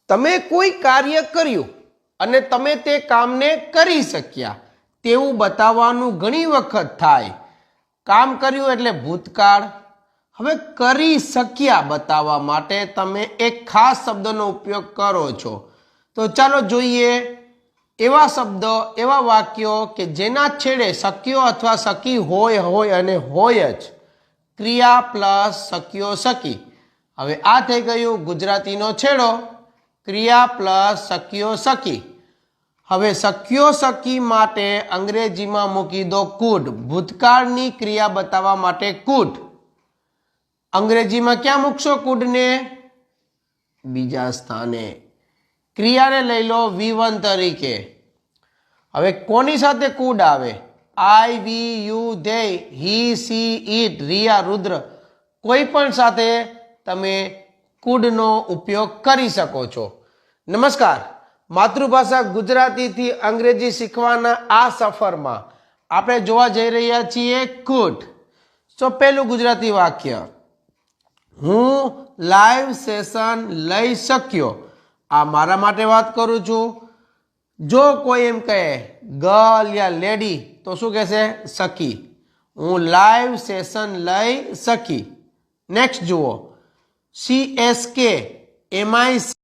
તમે કોઈ કાર્ય કર્યું અને તમે તે કામને કરી શક્યા તેવું બતાવવાનું ઘણી વખત થાય. કામ કર્યું એટલે ભૂતકાળ. હવે કરી શક્યા બતાવવા માટે તમે એક ખાસ શબ્દનો ઉપયોગ કરો છો. તો ચાલો જોઈએ એવા શબ્દો, એવા વાક્યો કે જેના છેડે શક્યો અથવા શકી હોય અને હોય જ. ક્રિયા પ્લસ શક્યો શકી. હવે આ થઈ ગયું ગુજરાતીનો છેડો. ક્રિયા પ્લસ શક્યો શકી. હવે શક્યો શકી માટે અંગ્રેજીમાં મૂકી દો કુડ. ભૂતકાળની ક્રિયા બતાવવા માટે કુડ. અંગ્રેજીમાં ક્યાં મૂકશો કુડને? બીજા સ્થાને. ક્રિયાને લઈ લો V1 તરીકે. હવે કોની સાથે કુડ આવે? I, we, you, they, he, she, it, Riya, Rudra, કોઈ પણ સાથે તમે કુડનો ઉપયોગ કરી શકો છો. નમસ્કાર, માતૃભાષા ગુજરાતીથી અંગ્રેજી શીખવાના આ સફરમાં આપણે જોવા જઈ રહ્યા છીએ કુડ. તો પહેલું ગુજરાતી વાક્ય, હું લાઈવ સેશન લઈ શક્યો. આ મારા માટે વાત કરું છું. જો કોઈ એમ કહે ગર્લ યા લેડી તો શું કહેશે? શકી. હું લાઈવ સેશન લઈ શકી. નેક્સ્ટ જુઓ, CSK MI